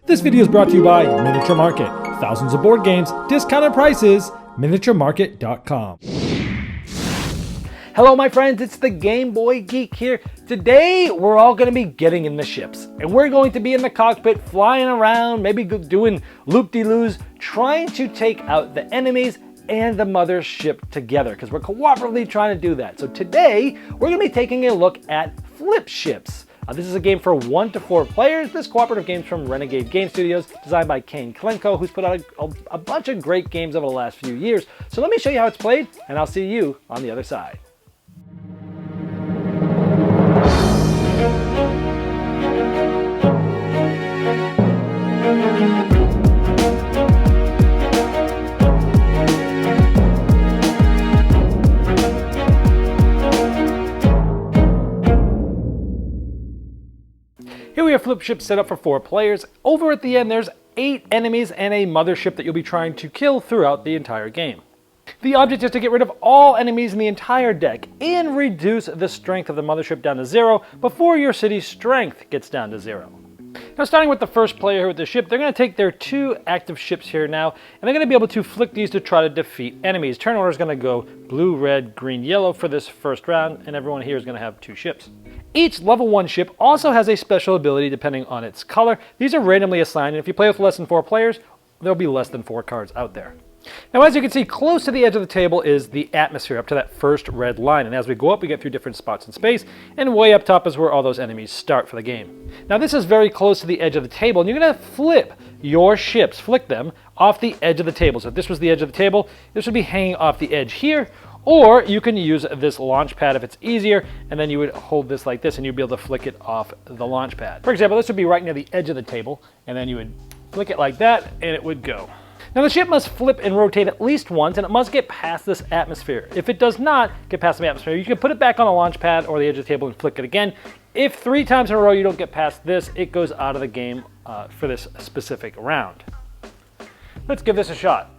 This video is brought to you by Miniature Market. Thousands of board games, discounted prices, miniaturemarket.com. Hello my friends, it's the Game Boy Geek here. Today we're all going to be getting in the ships and we're going to be in the cockpit flying around, maybe doing loop-de-loos, trying to take out the enemies and the mother ship together because we're cooperatively trying to do that. So today we're going to be taking a look at flip ships. This is a game for 1 to 4 players. This cooperative game is from Renegade Game Studios, designed by Kane Klenko, who's put out a bunch of great games over the last few years. So let me show you how it's played, and I'll see you on the other side. Here we have flip ships set up for 4 players. Over at the end there's 8 enemies and a mothership that you'll be trying to kill throughout the entire game. The object is to get rid of all enemies in the entire deck and reduce the strength of the mothership down to 0 before your city's strength gets down to 0. Now starting with the first player here with the ship, they're going to take their 2 active ships here now, and they're going to be able to flick these to try to defeat enemies. Turn order is going to go blue, red, green, yellow for this first round, and everyone here is going to have 2 ships. Each level 1 ship also has a special ability depending on its color. These are randomly assigned, and if you play with less than 4 players, there'll be less than 4 cards out there. Now as you can see, close to the edge of the table is the atmosphere up to that first red line, and as we go up we get through different spots in space, and way up top is where all those enemies start for the game. Now this is very close to the edge of the table, and you're going to flip your ships, flick them off the edge of the table. So if this was the edge of the table, this would be hanging off the edge here, or you can use this launch pad if it's easier, and then you would hold this like this and you'd be able to flick it off the launch pad. For example, this would be right near the edge of the table, and then you would flick it like that and it would go. Now the ship must flip and rotate at least once, and it must get past this atmosphere. If it does not get past the atmosphere, you can put it back on the launch pad or the edge of the table and flick it again. If 3 times in a row you don't get past this, it goes out of the game for this specific round. Let's give this a shot.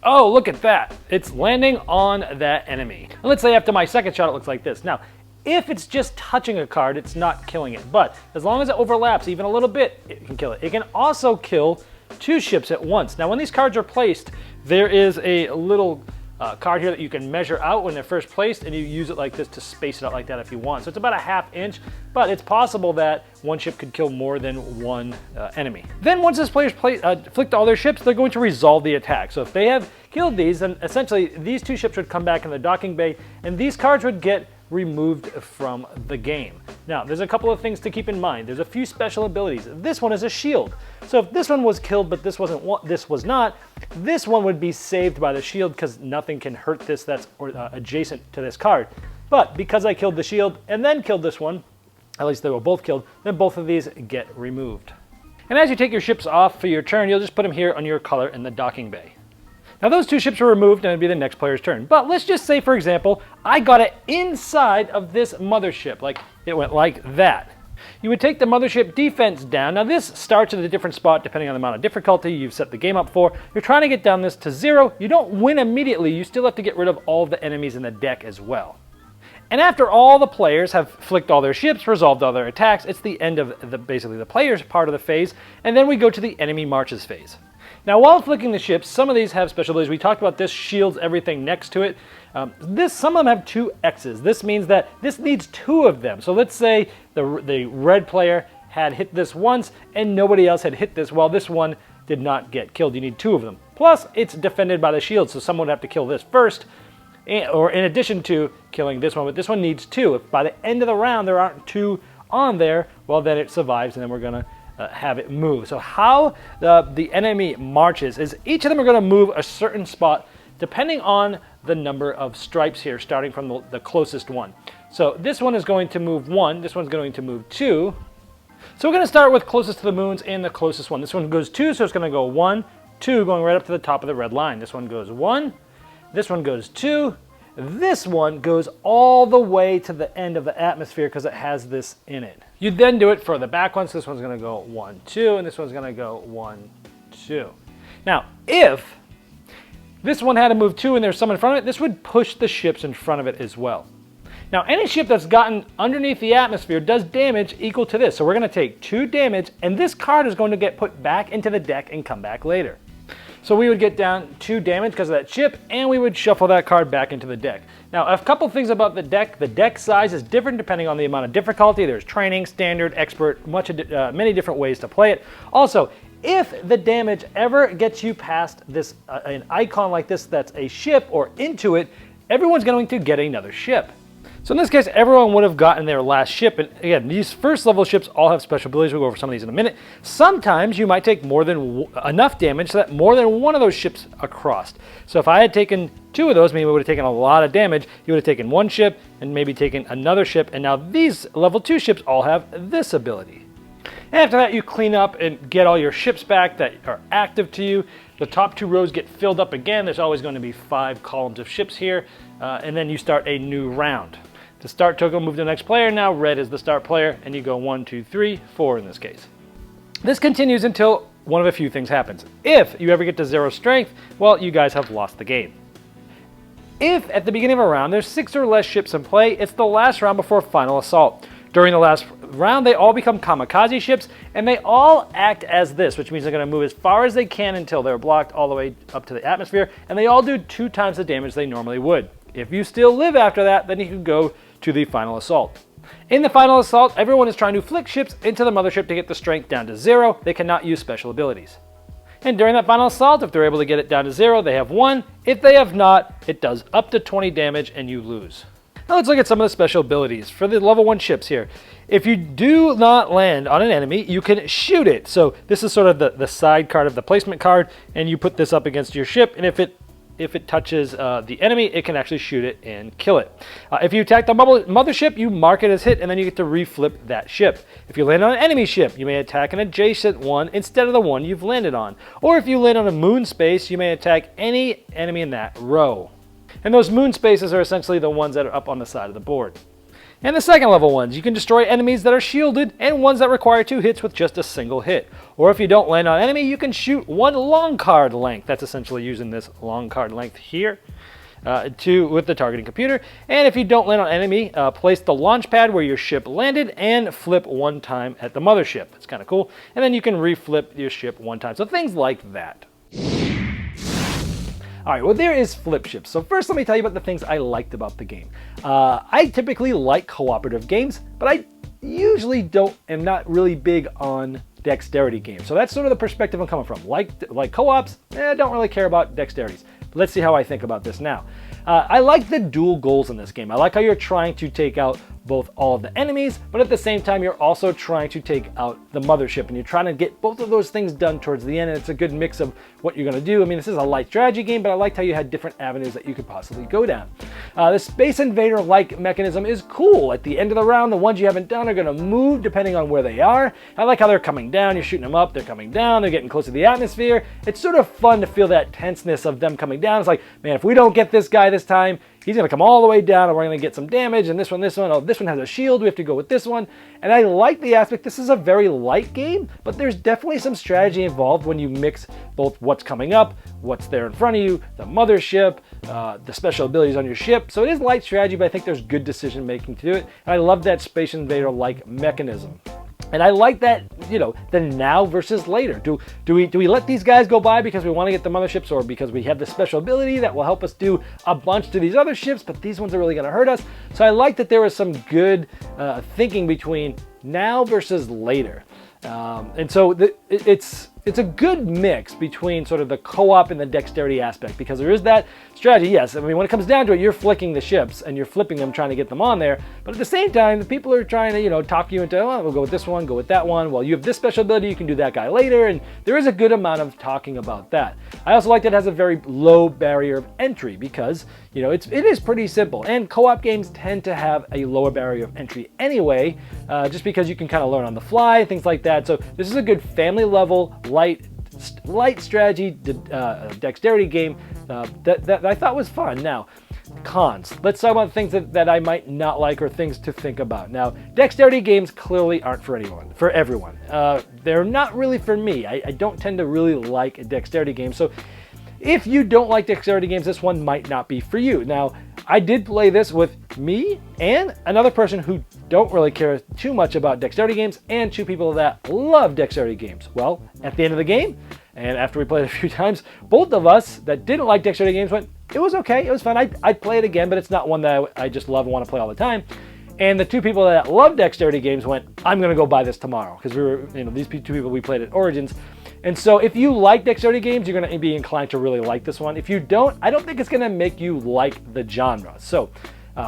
Oh, look at that. It's landing on that enemy. And let's say after my second shot it looks like this. Now, if it's just touching a card, it's not killing it. But as long as it overlaps even a little bit, it can kill it. It can also kill 2 ships at once. Now when these cards are placed, there is a little card here that you can measure out when they're first placed, and you use it like this to space it out like that if you want. So it's about a ½ inch, but it's possible that 1 ship could kill more than 1 enemy. Then once this player's flicked all their ships, they're going to resolve the attack. So if they have killed these, then essentially these 2 ships would come back in the docking bay, and these cards would get removed from the game. Now, there's a couple of things to keep in mind. There's a few special abilities. This one is a shield. So if this one was killed, but this was not, this one would be saved by the shield because nothing can hurt this that's adjacent to this card. But because I killed the shield and then killed this one, at least they were both killed, then both of these get removed. And as you take your ships off for your turn, you'll just put them here on your color in the docking bay. Now those 2 ships are removed and it'd be the next player's turn. But let's just say, for example, I got it inside of this mothership. Like it went like that. You would take the mothership defense down. Now this starts at a different spot depending on the amount of difficulty you've set the game up for. You're trying to get down this to 0. You don't win immediately. You still have to get rid of all of the enemies in the deck as well. And after all the players have flicked all their ships, resolved all their attacks, it's the end of basically the players part of the phase, and then we go to the enemy marches phase. Now while flicking the ships, some of these have special abilities. We talked about this shields everything next to it. Some of them have 2 X's. This means that this needs 2 of them. So let's say the red player had hit this once and nobody else had hit this. Well, this one did not get killed. You need 2 of them. Plus, it's defended by the shield, so someone would have to kill this first, or in addition to killing this one. But this one needs 2. If by the end of the round there aren't 2 on there, well then it survives, and then we're going to have it move. So how the enemy marches is each of them are going to move a certain spot depending on the number of stripes here, starting from the closest one. So this one is going to move 1, this one's going to move 2. So we're going to start with closest to the moons and the closest one. This one goes 2, so it's going to go 1, 2, going right up to the top of the red line. This one goes 1, this one goes 2, this one goes all the way to the end of the atmosphere because it has this in it. You then do it for the back ones. So this one's going to go 1, 2, and this one's going to go 1, 2. Now, if this one had to move 2 and there's some in front of it, this would push the ships in front of it as well. Now, any ship that's gotten underneath the atmosphere does damage equal to this. So we're going to take 2 damage, and this card is going to get put back into the deck and come back later. So we would get down 2 damage because of that ship, and we would shuffle that card back into the deck. Now, a couple things about the deck size is different depending on the amount of difficulty. There's training, standard, expert, many different ways to play it. Also, if the damage ever gets you past this an icon like this that's a ship or into it, everyone's going to get another ship. So in this case, everyone would have gotten their last ship. And again, these first level ships all have special abilities. We'll go over some of these in a minute. Sometimes you might take more than enough damage so that more than one of those ships are crossed. So if I had taken 2 of those, maybe we would have taken a lot of damage. You would have taken 1 ship and maybe taken another ship. And now these level 2 ships all have this ability. And after that, you clean up and get all your ships back that are active to you. The top 2 rows get filled up again. There's always going to be 5 columns of ships here. And then you start a new round. The start token will move to the next player. Now red is the start player, and you go 1, 2, 3, 4 in this case. This continues until one of a few things happens. If you ever get to 0 strength, well, you guys have lost the game. If at the beginning of a round there's 6 or less ships in play, it's the last round before final assault. During the last round, they all become Kamikaze Ships, and they all act as this, which means they're going to move as far as they can until they're blocked all the way up to the atmosphere, and they all do 2 times the damage they normally would. If you still live after that, then you can go to the final assault. In the final assault, everyone is trying to flick ships into the mothership to get the strength down to 0. They cannot use special abilities. And during that final assault, if they're able to get it down to 0, they have 1. If they have not, it does up to 20 damage and you lose. Now let's look at some of the special abilities. For the level 1 ships here, if you do not land on an enemy, you can shoot it. So this is sort of the side card of the placement card, and you put this up against your ship, and if it touches the enemy, it can actually shoot it and kill it. If you attack the mothership, you mark it as hit, and then you get to reflip that ship. If you land on an enemy ship, you may attack an adjacent one instead of the one you've landed on. Or if you land on a moon space, you may attack any enemy in that row. And those moon spaces are essentially the ones that are up on the side of the board. And the second level ones, you can destroy enemies that are shielded and ones that require 2 hits with just a single hit. Or if you don't land on an enemy, you can shoot 1 long card length. That's essentially using this long card length here with the targeting computer. And if you don't land on an enemy, place the launch pad where your ship landed and flip 1 time at the mothership. It's kind of cool. And then you can reflip your ship 1 time. So things like that. All right, well, there is flip ships. So first, let me tell you about the things I liked about the game. I typically like cooperative games, but I usually am not really big on dexterity games. So that's sort of the perspective I'm coming from. Like co-ops, I don't really care about dexterities. But let's see how I think about this now. I like the dual goals in this game. I like how you're trying to take out both all of the enemies, but at the same time, you're also trying to take out the mothership, and you're trying to get both of those things done towards the end, and it's a good mix of what you're going to do. I mean, this is a light strategy game, but I liked how you had different avenues that you could possibly go down. The Space Invader-like mechanism is cool. At the end of the round, the ones you haven't done are going to move depending on where they are. I like how they're coming down. You're shooting them up. They're coming down. They're getting close to the atmosphere. It's sort of fun to feel that tenseness of them coming down. It's like, man, if we don't get this guy this time, he's going to come all the way down and we're going to get some damage. And this one, oh, this one has a shield. We have to go with this one. And I like the aspect. This is a very light game, but there's definitely some strategy involved when you mix both what's coming up, what's there in front of you, the mothership, the special abilities on your ship. So it is light strategy, but I think there's good decision making to do it. And I love that Space Invader-like mechanism. And I like that, you know, the now versus later. Do we let these guys go by because we want to get the motherships, or because we have the special ability that will help us do a bunch to these other ships, but these ones are really going to hurt us? So I like that there was some good thinking between now versus later. And so it's a good mix between sort of the co-op and the dexterity aspect, because there is that strategy. Yes, I mean, when it comes down to it, you're flicking the ships and you're flipping them, trying to get them on there. But at the same time, the people are trying to, you know, talk you into, oh, we'll go with this one, go with that one. Well, you have this special ability, you can do that guy later. And there is a good amount of talking about that. I also like that it has a very low barrier of entry because, you know, it is pretty simple. And co-op games tend to have a lower barrier of entry anyway, just because you can kind of learn on the fly, things like that. So this is a good family level, light strategy dexterity game that I thought was fun. Now, cons. Let's talk about things that I might not like, or things to think about. Now, dexterity games clearly aren't for everyone. They're not really for me. I don't tend to really like a dexterity game. So if you don't like dexterity games, this one might not be for you. Now, I did play this with me and another person who don't really care too much about dexterity games and two people that love dexterity games. Well, at the end of the game, and after we played it a few times, both of us that didn't like dexterity games went, it was okay, it was fun. I'd play it again, but it's not one that I just love and want to play all the time. And the two people that love dexterity games went, I'm going to go buy this tomorrow. Because we were, these two people we played at Origins. And so if you like dexterity games, you're going to be inclined to really like this one. If you don't, I don't think it's going to make you like the genre. So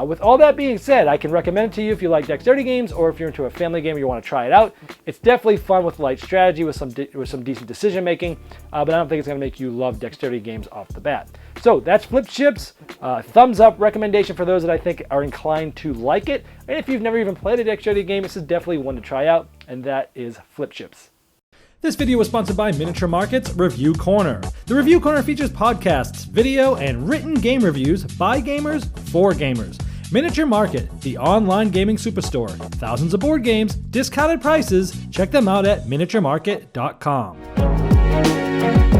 with all that being said, I can recommend it to you if you like dexterity games, or if you're into a family game and you want to try it out. It's definitely fun with light strategy, with some decent decision making, but I don't think it's going to make you love dexterity games off the bat. So that's Flip Ships. Thumbs up recommendation for those that I think are inclined to like it. And if you've never even played a dexterity game, this is definitely one to try out, and that is Flip Ships. This video was sponsored by Miniature Market's Review Corner. The Review Corner features podcasts, video, and written game reviews by gamers for gamers. Miniature Market, the online gaming superstore. Thousands of board games, discounted prices. Check them out at miniaturemarket.com.